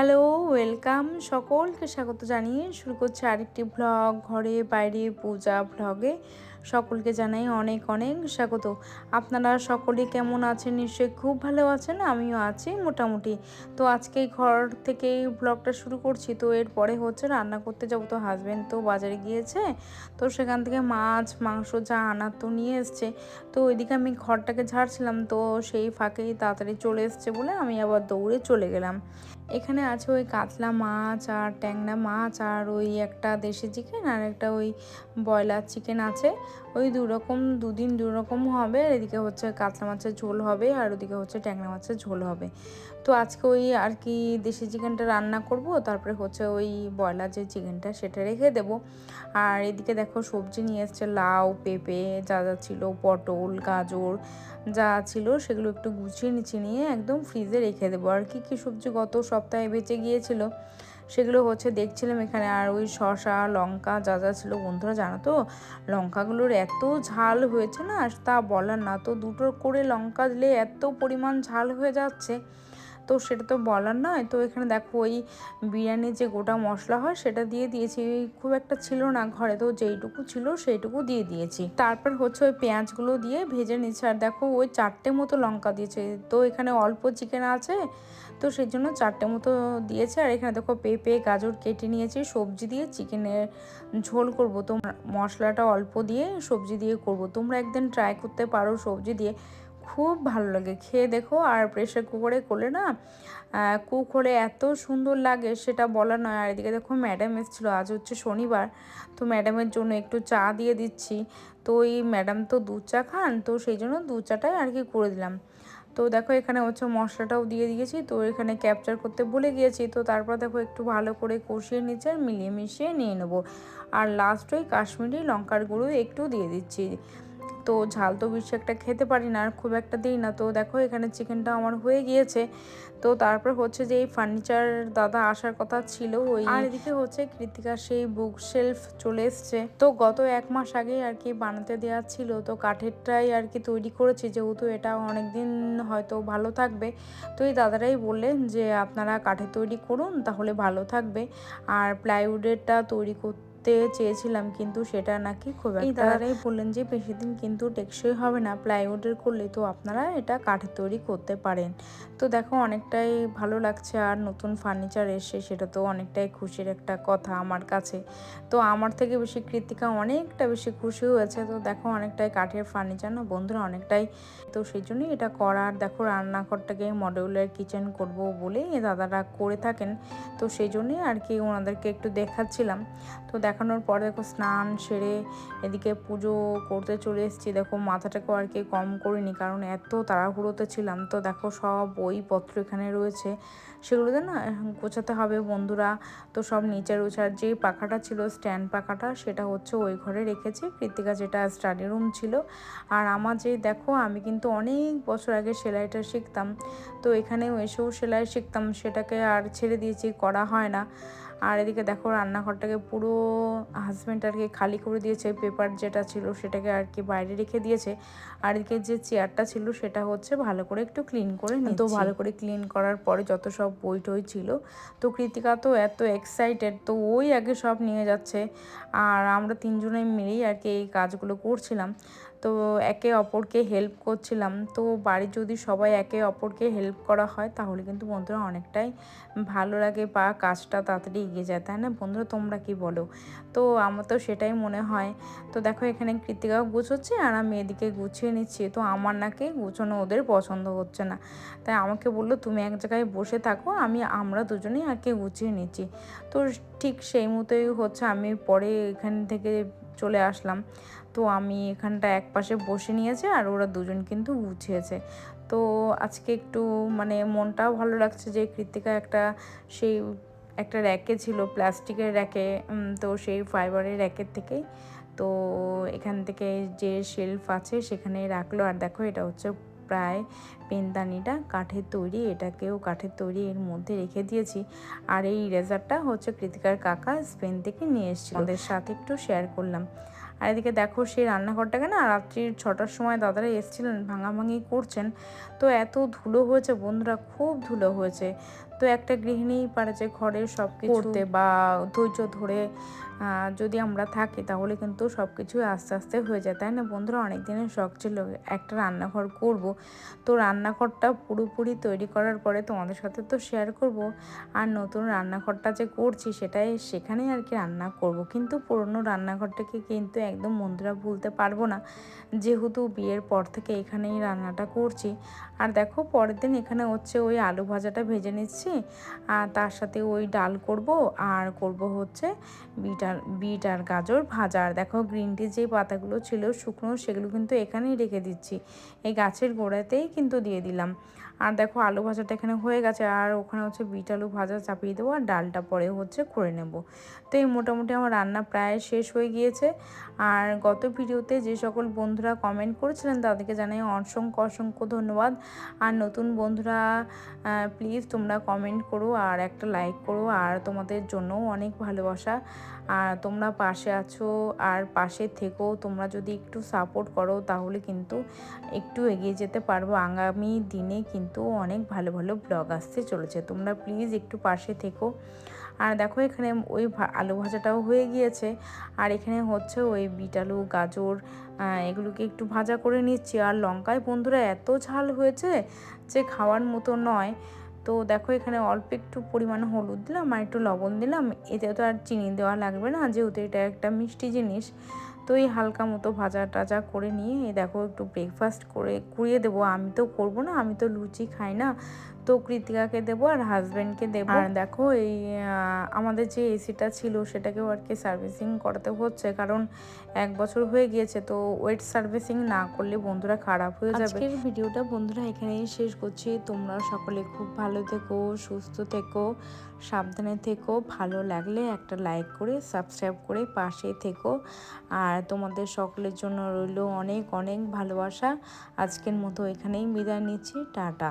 Hello, welcome. সকলকে স্বাগত জানিয়ে শুরু করছি আরেকটি ভ্লগ। ঘরে বাইরে পূজা ভ্লগে সকলকে জানাই অনেক অনেক স্বাগত। আপনারা সকলে কেমন আছেন? নিশ্চয়ই খুব ভালো আছেন। আমিও আছি মোটামুটি। তো আজকে ঘর থেকেই ভ্লগটা শুরু করছি। তো এরপরে হচ্ছে রান্না করতে যাবো। তো হাজব্যান্ড তো বাজারে গিয়েছে, তো সেখান থেকে মাছ মাংস যা আনার তো নিয়ে এসছে। তো ওইদিকে আমি ঘরটাকে ঝাড়ছিলাম, তো সেই ফাঁকেই তাড়াতাড়ি চলে এসছে বলে আমি আবার দৌড়ে চলে গেলাম। এখানে আছে ওই কাতলা মাছ আর ট্যাংরা মাছ আর ওই একটা দেশি চিকেন আর একটা ওই ব্রয়লার চিকেন আছে। ওই দুদিন দুরকম হবে। আর এদিকে হচ্ছে কাতলা মাছের ঝোল হবে আর ওদিকে হচ্ছে ট্যাংরা মাছের ঝোল হবে। তো আজকে ওই আর কি দেশি চিকেনটা রান্না করব, তারপরে হচ্ছে ওই ব্রয়লার যে চিকেনটা সেটা রেখে দেব। আর এদিকে দেখো সবজি নিয়ে এসছে, লাউ পেঁপে যা যা ছিল, পটল গাজর যা ছিল সেগুলো একটু গুছিয়ে নিয়ে একদম ফ্রিজে রেখে দেবো। আর কি সবজি গত সপ্তাহে বেঁচে গিয়েছিল সেগুলো হচ্ছে দেখছিলাম এখানে। আর ওই শসা লঙ্কা যা যা ছিল, বন্ধুরা জানো তো লঙ্কাগুলোর এত ঝাল হয়েছে না, তা বলার না। তো দুটো করে লঙ্কা দিলে এত পরিমাণ ঝাল হয়ে যাচ্ছে, তো সেটা তো বলার নয়। তো এখানে দেখো ওই বিরিয়ানির যে গোটা মশলা হয় সেটা দিয়ে দিয়েছি। খুব একটা ছিল না ঘরে, তো যেইটুকু ছিল সেইটুকু দিয়ে দিয়েছি। তারপর হচ্ছে ওই পেঁয়াজগুলো দিয়ে ভেজে নিচ্ছে। আর দেখো ওই 4টে মতো লঙ্কা দিয়েছে। তো এখানে অল্প চিকেন আছে, তো সেই জন্য 4টে মতো দিয়েছে। আর এখানে দেখো পেঁপে গাজর কেটে নিয়েছি, সবজি দিয়ে চিকেনের ঝোল করব। তো মশলাটা অল্প দিয়ে সবজি দিয়ে করব। তোমরা একদিন ট্রাই করতে পারো সবজি দিয়ে, খুব ভালো লাগে, খেয়ে দেখো। আর প্রেশার কুকারে করলে না, কুক হলে এত সুন্দর লাগে সেটা বলার নয়। আর এদিকে দেখো ম্যাডাম এসেছিলো, আজ হচ্ছে শনিবার, তো ম্যাডামের জন্য একটু চা দিয়ে দিচ্ছি। তো এই ম্যাডাম তো দুধ চা খান, তো সেই জন্য দুধ চাটাই আর কি করে দিলাম। তো দেখো এখানে হচ্ছে মশলাটাও দিয়ে দিয়েছি, তো এখানে ক্যাপচার করতে ভুলে গিয়েছি। তো তারপর দেখো একটু ভালো করে কষিয়ে নিচ্ছে আর মিলিয়ে মিশিয়ে নিয়ে নেবো। আর লাস্ট ওই কাশ্মীরি লঙ্কার গুঁড়ো একটু দিয়ে দিচ্ছি। তো ঝাল তো বেশি একটা খেতে পারি না আর খুব একটা দিই না। তো দেখো এখানে চিকেনটা আমার হয়ে গিয়েছে। তো তারপর হচ্ছে যে এই ফার্নিচার দাদা আসার কথা ছিল ওই, আর এদিকে হচ্ছে কৃতিকার সেই বুক শেলফ চলে এসছে। তো গত 1 মাস আগে আর কি বানাতে দেওয়া ছিল, তো কাঠেরটাই আর কি তৈরি করেছি, যেহেতু এটা অনেকদিন হয়তো ভালো থাকবে। তো এই দাদারাই বললেন যে আপনারা কাঠের তৈরি করুন, তাহলে ভালো থাকবে। আর প্লাইউডেরটা তৈরি করতে চেয়েছিলাম, কিন্তু সেটা নাকি খুব একটা, এই দাদারাই বললেন যে বেশি দিন কিন্তু টেকসই হবে না প্লাইউডের করলে, তো আপনারা এটা কাঠের তৈরি করতে পারেন। তো দেখো অনেকটাই ভালো লাগছে। আর নতুন ফার্নিচার এসে সেটা তো অনেকটাই খুশির একটা কথা আমার কাছে। তো আমার থেকে বেশি কৃতিকা অনেকটা বেশি খুশি হয়েছে। তো দেখো অনেকটাই কাঠের ফার্নিচার না বন্ধুরা, অনেকটাই। তো সেই জন্যই এটা করার, দেখো রান্নাঘরটাকে মডিউলার কিচেন করব বলে দাদারা করে থাকেন। তো সেই জন্যই আর কি ওনাদেরকে একটু দেখাচ্ছিলাম। তো দেখানোর পর দেখো স্নান সেরে এদিকে পুজো করতে চলে এসেছি। দেখো মাথাটাকেও আর কি কম করিনি, কারণ এত তাড়াহুড়োতে ছিলাম। তো দেখো সব বইপত্র এখানে রয়েছে, সেগুলোতে না গোছাতে হবে বন্ধুরা। তো সব নিচে রয়েছে। আর যেই পাখাটা ছিল স্ট্যান্ড পাখাটা, সেটা হচ্ছে ওই ঘরে রেখেছি। কৃতিকা যেটা স্টাডি রুম ছিল। আর আমার যে দেখো আমি কিন্তু অনেক বছর আগে সেলাইটা শিখতাম, তো এখানেও এসেও সেলাই শিখতাম, সেটাকে আর ছেড়ে দিয়েছি, করা হয় না। আর এদিকে দেখো রান্নাঘরটাকে পুরো হাজব্যান্ড আর কি খালি করে দিয়েছে, পেপার যেটা ছিল সেটাকে আর কি বাইরে রেখে দিয়েছে। আর এদিকে যে চেয়ারটা ছিল সেটা হচ্ছে ভালো করে একটু ক্লিন করে নিচ্ছি। তো ভালো করে ক্লিন করার পরে যত সব বই টই ছিল, তো কৃতিকা তো এত এক্সাইটেড, তো ওই আগে সব নিয়ে যাচ্ছে। আর আমরা তিনজনে মিলেই আর কি এই কাজগুলো করছিলাম। তো একে অপরকে হেল্প করছিলাম। তো বাড়ির যদি সবাই একে অপরকে হেল্প করা হয় তাহলে কিন্তু বন্ধুরা অনেকটাই ভালো লাগে, বা কাজটা তাড়াতাড়ি এগিয়ে যায়, তাই না বন্ধুরা? তোমরা কি বলো? তো আমার তো সেটাই মনে হয়। তো দেখো এখানে কৃতিকাও গুছোচ্ছে আর আমি এদিকে গুছিয়ে নিচ্ছি। তো আমার নাকি গুছোনো ওদের পছন্দ হচ্ছে না, তাই আমাকে বললো তুমি এক জায়গায় বসে থাকো, আমরা দুজনেই আর কি গুছিয়ে নিচ্ছি। তো ঠিক সেই মতোই হচ্ছে আমি পরে এখান থেকে চলে আসলাম। তো আমি এখানটা এক পাশে বসে নিয়েছে আর ওরা দুজন কিন্তু গুছিয়েছে। তো আজকে একটু মানে মনটাও ভালো লাগছে যে কৃতিকা সেই একটা র্যাকে ছিল, প্লাস্টিকের র্যাকে, তো সেই ফাইবারের র্যাকের থেকেই তো এখান থেকে যে শেলফ আছে সেখানে রাখলো। আর দেখো এটা হচ্ছে প্রায় পেনদানিটা কাঠের তৈরি, এটাকেও কাঠের তৈরি এর মধ্যে রেখে দিয়েছি। আর এই ইরেজারটা হচ্ছে কৃতিকার কাকা স্পেন থেকে নিয়ে এসেছিল, ওদের সাথে একটু শেয়ার করলাম। আর এদিকে দেখো সেই রান্নাঘরটাকে না রাত্রির 6টার সময় দাদারা এসেছিলেন, ভাঙাভাঙি করছেন। তো এত ধুলো হয়েছে বন্ধুরা, খুব ধুলো হয়েছে। তো একটা গৃহিণীই পারে যে ঘরের সব কিছু করতে বা ধৈর্য ধরে যদি আমরা থাকি তাহলে কিন্তু সব কিছুই আস্তে আস্তে হয়ে যায়, তাই না বন্ধুরা? অনেক দিনের শখ ছিল একটা রান্নাঘর করব, তো রান্নাঘরটা পুরোপুরি তৈরি করার পরে তোমাদের সাথে তো শেয়ার করব। আর নতুন রান্নাঘরটা যে করছি সেখানেই আর কি রান্না করব, কিন্তু পুরনো রান্নাঘরটাকে কিন্তু একদম বন্ধুরা ভুলতে পারবো না, যেহেতু বিয়ের পর থেকে এখানেই রান্নাটা করছি। আর দেখো পরের দিন এখানে হচ্ছে ওই আলু ভাজাটা ভেজে নিচ্ছি, আর তার সাথে ওই ডাল করব, আর করব হচ্ছে বিট আর গাজর ভাজা। আর দেখো গ্রিন টি যে পাতাগুলো ছিল শুকনো, সেগুলো কিন্তু এখানেই রেখে দিচ্ছি, এই গাছের গোড়াতেই কিন্তু দিয়ে দিলাম। আর দেখো আলু ভাজাটা এখানে হয়ে গেছে, আর ওখানে হচ্ছে বিট আলু ভাজা চাপিয়ে দেবো, আর ডালটা পরে হচ্ছে করে নেব। তো এই মোটামুটি আমার রান্না প্রায় শেষ হয়ে গিয়েছে। আর গত ভিডিওতে যে সকল বন্ধুরা কমেন্ট করেছিলেন তাদেরকে জানাই অসংখ্য অসংখ্য ধন্যবাদ। আর নতুন বন্ধুরা প্লিজ তোমরা কমেন্ট করো আর একটা লাইক করো, আর তোমাদের জন্যও অনেক ভালোবাসা। আর তোমরা পাশে আছো আর পাশে থেকো, তোমরা যদি একটু সাপোর্ট করো তাহলে কিন্তু একটু এগিয়ে যেতে পারবো। আগামী দিনে কিন্তু অনেক ভালো ভালো ব্লগ আসতে চলেছে, তোমরা প্লিজ একটু পাশে থেকো। আর দেখো এখানে ওই আলু ভাজাটাও হয়ে গিয়েছে, আর এখানে হচ্ছে ওই বিট আলু গাজর এগুলোকে একটু ভাজা করে নিচ্ছি। আর লঙ্কায় বন্ধুরা এত ঝাল হয়েছে যে খাওয়ার মতো নয়। তো দেখো এখানে অল্প একটু পরিমাণে হলুদ দিলাম আর একটু লবণ দিলাম, এতে তো আর চিনি দেওয়া লাগবে না যেহেতু এটা একটা মিষ্টি জিনিস। তো এই হালকা মতো ভাজা টাজা করে নিয়ে দেখো একটু ব্রেকফাস্ট করে কুড়িয়ে দেবো। আমি তো করবো না, আমি তো লুচি খাই না, তো কৃতিকাকে দেবো আর হাজব্যান্ডকে দেবো। আর দেখো এই আমাদের যে এসিটা ছিল সেটাকেও আর কি সার্ভিসিং করাতে হচ্ছে, কারণ 1 বছর হয়ে গিয়েছে, তো ওয়েট সার্ভিসিং না করলে বন্ধুরা খারাপ হয়ে যাবে। আজকের ভিডিওটা বন্ধুরা এখানেই শেষ করছি। তোমরা সকলে খুব ভালো থেকো, সুস্থ থেকো, সাবধানে থেকো। ভালো লাগলে একটা লাইক করে সাবস্ক্রাইব করে পাশে থেকো। আর তোমাদের সকলের জন্য রইল অনেক অনেক ভালোবাসা। আজকের মতো এখানেই বিদায় নিচ্ছি, টাটা।